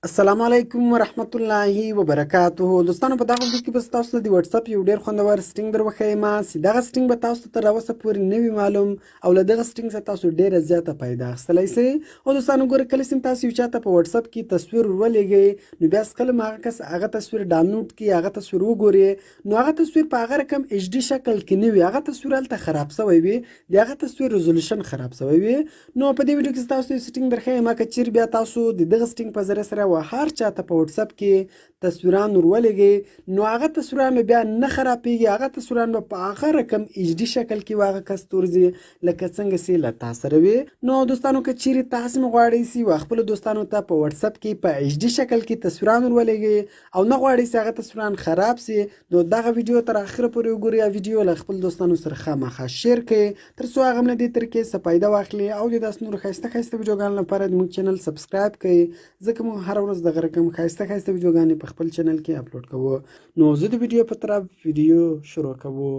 السلام علیکم ورحمت الله وبرکاته. دوستانو په دغه ویډیو کې به تاسو ته د واتس اپ یو ډیر خوندور سټینګ در وښیم چې دغه سټینګ به تاسو ته تر اوسه پورې نه وي معلوم او له دغه سټینګ څخه تاسو ډیره زیاته پیدا اخیستلی سئ. او دوستانو ګوره کله چې تاسو یو چاته په واتس اپ کې تصویر ولېږئ نو بیا کله هغه کس هغه تصویر ډاونلوډ کړي هغه تصویر وګوري نو هغه تصویر په هغه رقم ایچ ډي شکل کې نه وي، هغه تصویر هلته خراب شوی وي، د هغه تصویر ریزولوشن خراب شوی وي. نو په دې ویډیو کې تاسو یو سټینګ درښیم که چیرې بیا تاسو د دغه سټینګ په ذریعه سره هر چاته په واتس اپ کې تصویران ورولېږئ نو هغه تصویران بیا نه خرابېږي، هغه تصویران به په هغه رقم ایچ ډي شکل کې هغه کس تورځي لکه څنګه چې له تا سره وي. نو دوستانو که چیرې تاسو هم غواړئ چې خپلو دوستانو ته په واتس اپ کې په ایچ ډي شکل کې تصویران ورولېږئ او نه غواړئ چې هغه تصویران خراب سي نو دغه ویډیو تر اخره پورې وګورئ او ویډیو له خپل دوستانو سره خامخا شیر کړئ تر څو هغه هم له دې طریقې څخه فایده واخلي او د داسې نورو ښایسته ښایسته ویډیوګانو لپاره زموږ چینل سبسکرایب کړئ ځکه موږ هره ورځ دغه رقم ښایسته ښایسته ویډیوګانې په خپل چینل کې اپلوډ کوو. نو زه د ویډیو په طرف ویډیو شروع کوو.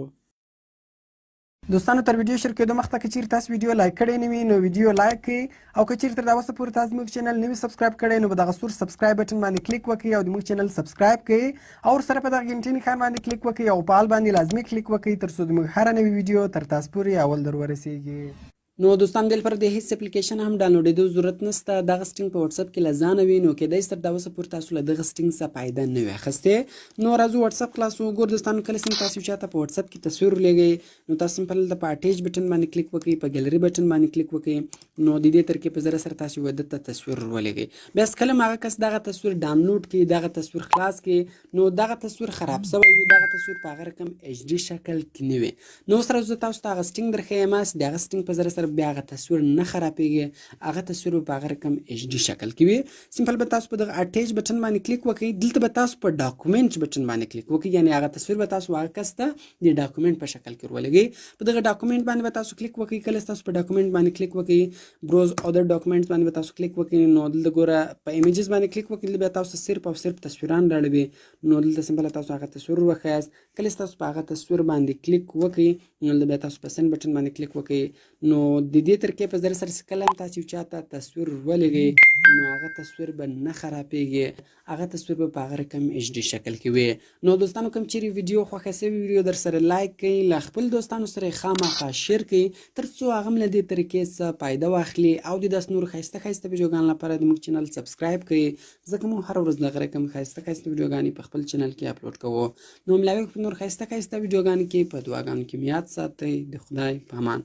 دوستانو تر ویډیو شروع کېدو مخته که چیرې تاسو ویډیو لایک کړی نه وي نو ویډیو لایک کړئ او که چیرې تر دا وسه پورې تاسو زموږ چینل نه وي سبسکرایب کړی نو په دغه سور سبسکرایب بټن باندې کلیک وکړئ او د موږ چینل سبسکرایب کړئ او ورسره په دغه غنټې نښان باندې کلیک وکړئ او په آل باندې لازمي کلیک وکړئ تر څو زموږ هره نوې ویډیو تر تاسو پورې اول در ورسیږي. نو دوستان دې لپاره د هیڅ اپلیکیشن هم ډاونلوډېدو ضرورت نشته. دغه سټینګ په واتس اپ کې له ځانه وي نو کیدای شي تر دا وسه پورې تاسو له دغه سټینګ څخه فایده نه وي اخیستې. نو راځو واتس اپ خلاصو. ګور دوستانو کله چې تاسو چاته په واتس اپ کې تصویر ولېږئ نو تاسو په دلته په اټیچ بټن باندې کلیک وکړئ، په ګیلري بټن باندې کلیک وکړئ نو د دې طریقې په ذریعه سره تاسو یو دته تصویر ولېږئ. بیا کله هغه کس دغه تصویر ډاونلوډ کړي دغه تصویر خلاص کړي نو دغه تصویر خراب شوی وي، دغه تصویر په هغه رقم ایچ ډي شکل کې نه وي. نو اوس راځو تاسو ته هغه سټینګ درښیم چې د هغه سټینګ په ذریعه سره بیا هغه تصویر نه خرابېږي، هغه تصویر په هغه رقم ایچ ډي شکل کې وي. سمپل به تاسو په دغه اټیچ بټن باندې کلیک وکړئ، دلته به تاسو په ډاکومنټ بټن باندې کلیک وکړئ، یعنې هغه تصویر به تاسو هغه کس ته د ډاکومنټ په شکل کې ورولېږئ. په دغه ډاکومنټ باندې به تاسو کلیک وکړئ. کله تاسو په ډاکومنټ باندې کلیک وکړئ بروز اودر ډاکومنټس باندې به تاسو کلیک وکړئ نو دلته ګوره په ایمیجز باندې کلیک وکړئ، دلته به تاسو صرف او صرف تصویران راړوي نو دلته سمپل تاسو هغه تصویر وښایاست. کله تاسو په هغه تصویر باندې کلیک وکړئ نو دلته به تاسو په سند بټن باندې کلیک وکړئ نو د دې طریقې په ذریعه سره کله هم تاسو چاته تصویر ولېږئ نو هغه تصویر به نه خرابېږي، هغه تصویر به په هغه رقم ایچ ډي شکل کې وي. نو دوستانو کوم چیرې ویډیو خوښه شوې ویډیو در سره لایک کړئ، له خپل دوستانو سره یې خامخا شیر کړئ تر څو هغه هم له دې طریقې څخه فایده واخلي او د داسې نورو ښایسته ښایسته ویډیوګانو لپاره زموږ چینل سبسکرایب کړئ ځکه موږ هره ورځ دغه رقم ښایسته ښایسته ویډیوګانې په خپل چینل کې اپلوډ کوو. نو ملاوي په نور ښایسته ښایسته ویډیوګانو کې په دعاګانو کې مو یاد ساتئ. د خدای په امان.